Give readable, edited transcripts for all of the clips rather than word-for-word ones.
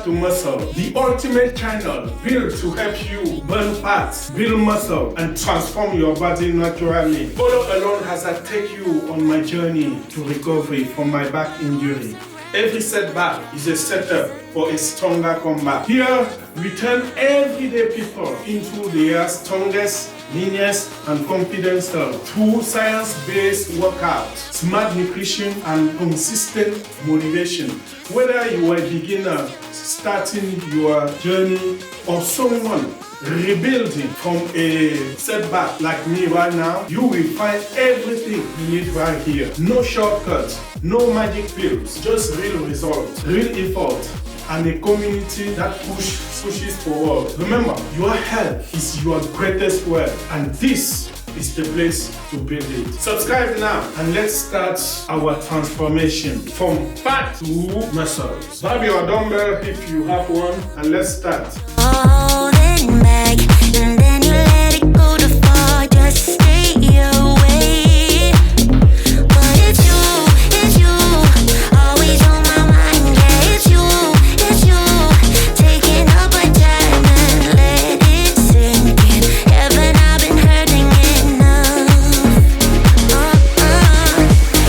Fat to Muscle, the ultimate channel built to help you burn fats, build muscle, and transform your body naturally. Follow along as I take you on my journey to recovery from my back injury. Every setback is a setup for a stronger comeback. Here, we turn everyday people into their strongest, leanest, and confident self through science-based workouts, smart nutrition, and consistent motivation. Whether you are a beginner starting your journey or someone rebuilding from a setback like me right now, you will find everything you need right here. No shortcuts, no magic pills, just real results, real effort, and a community that pushes forward. Remember, your health is your greatest wealth, and this is the place to build it. Subscribe now and let's start our transformation from fat to muscles. Grab your dumbbell if you have one, and let's start. Holding back, and then you let it go too far. Just stay away. But it's you, always on my mind. Yeah, it's you, taking up my time and let it sink in. Haven't I been hurting enough?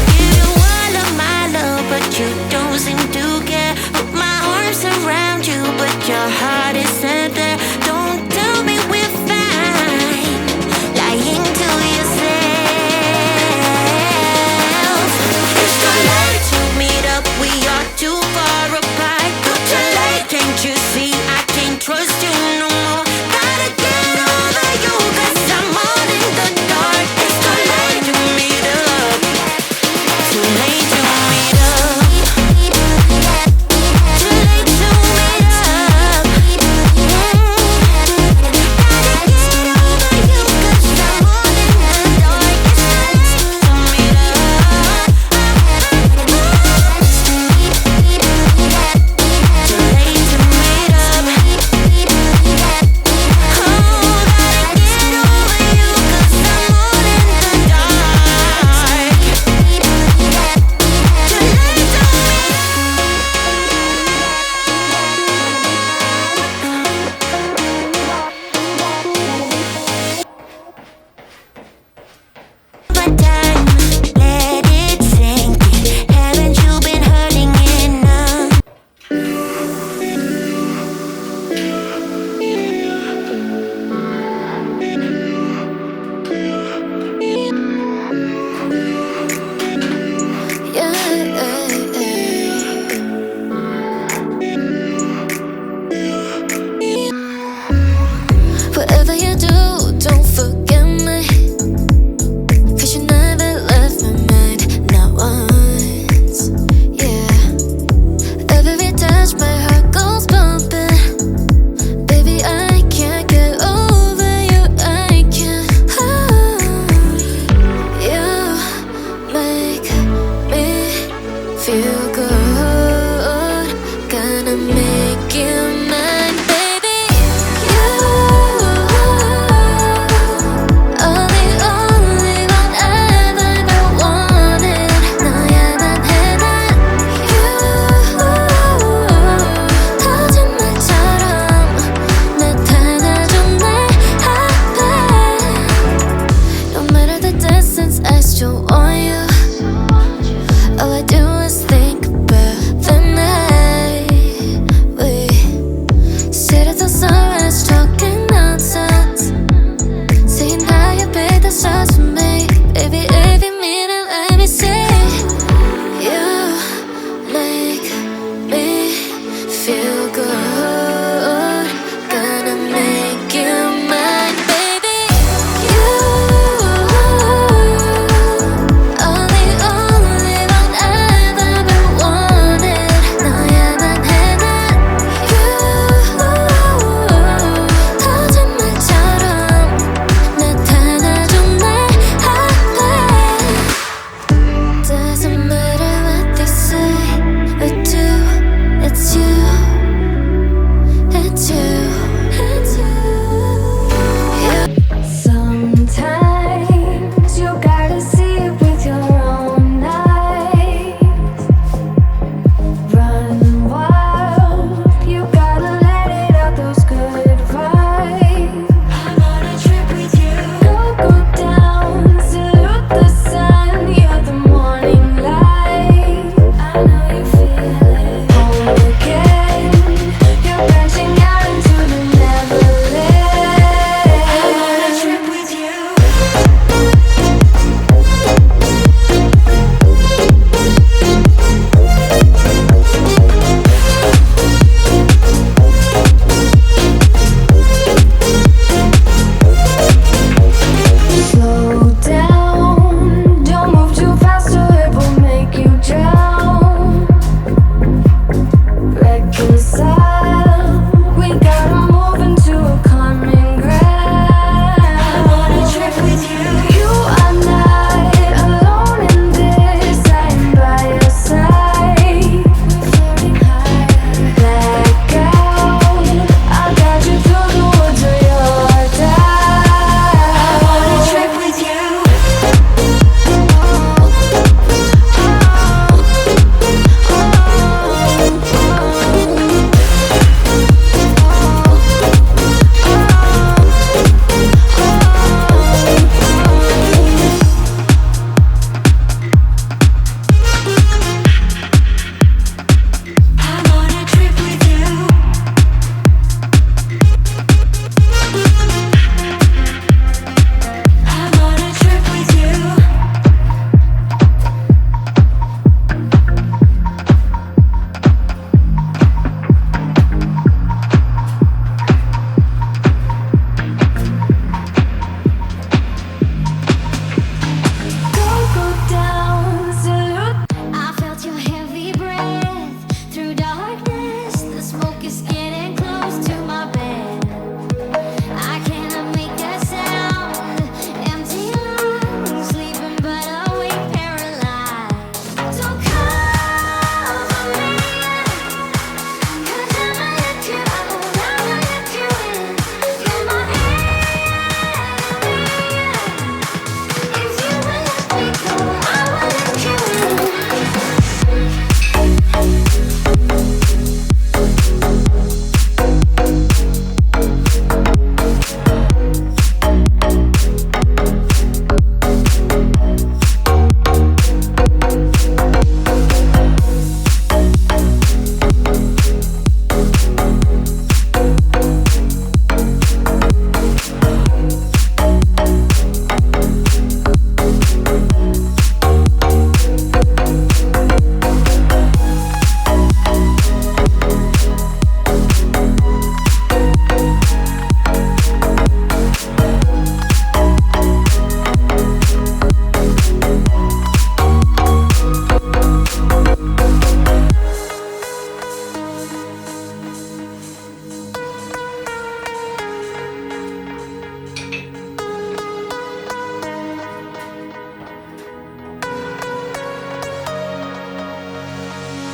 Give you all of my love, but you don't seem to care. Put my arms around you, but your heart isn't there. Don't tell me we're fine, lying to yourself. It's too late to meet up, we are too far apart. Too late, can't you see I can't trust you no more? Gotta get over you, 'cause I'm all in the dark. It's too late to meet up, too late to meet up, too late to meet up. Let it sink in. Haven't you been hurting enough? Whatever you do, don't forget me. 'Cause you never left my mind, not once. Yeah. Every touch, my heart goes pumping. Baby, I can't get over you. I can't. You make me feel good. Gonna make you mine, baby. You are the only one I've ever wanted. No, you haven't had that. You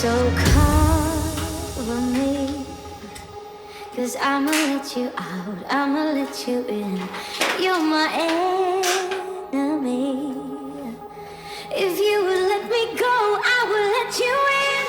So cover me, 'cause I'ma let you out, I'ma let you in. You're my enemy. If you would let me go, I will let you in.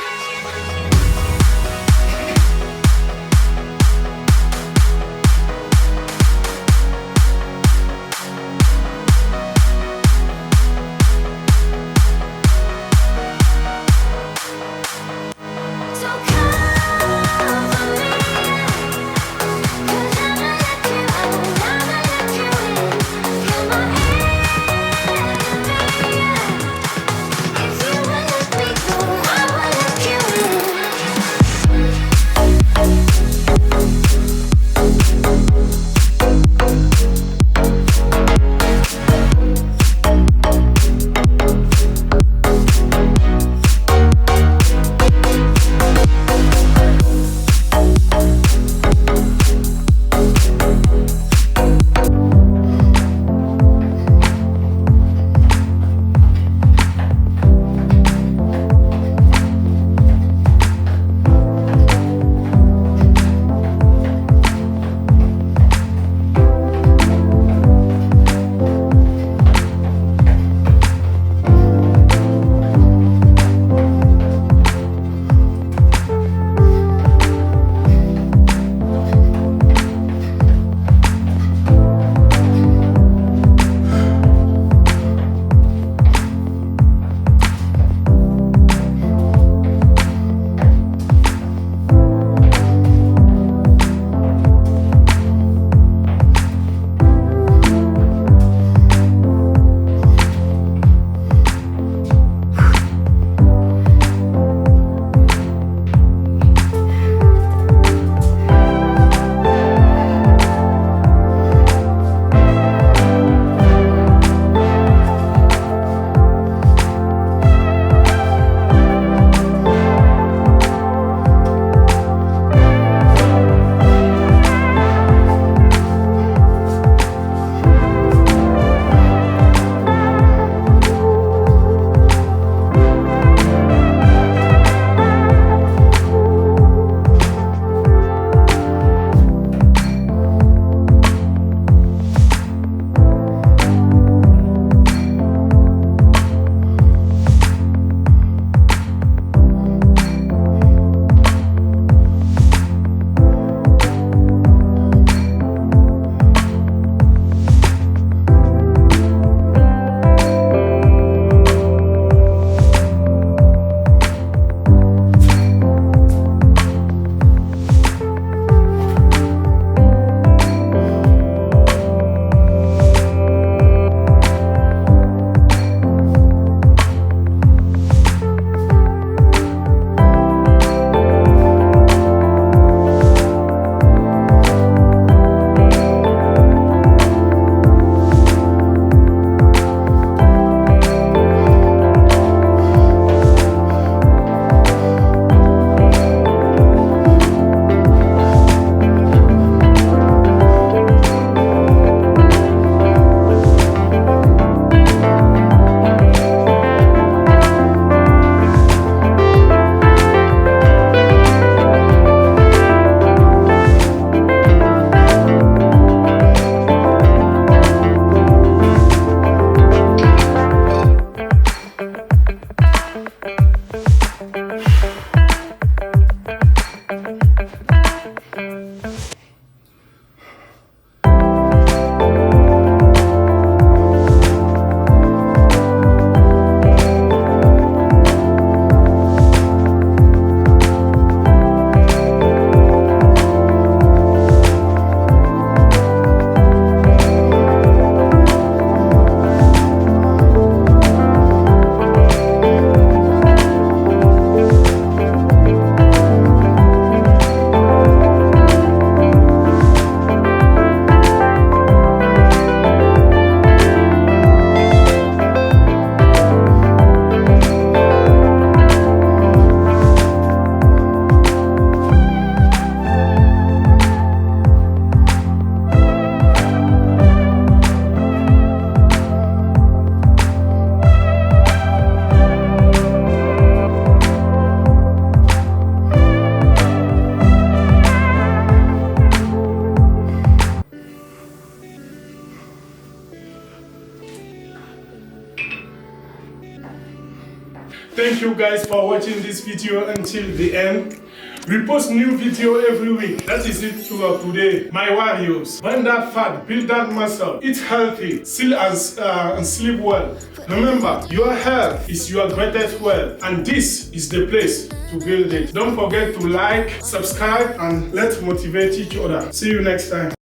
Thank you guys for watching this video until the end. We post new video every week. That is it for today. My warriors, burn that fat, build that muscle, eat healthy, and sleep well. Remember, your health is your greatest wealth, and this is the place to build it. Don't forget to like, subscribe, and let's motivate each other. See you next time.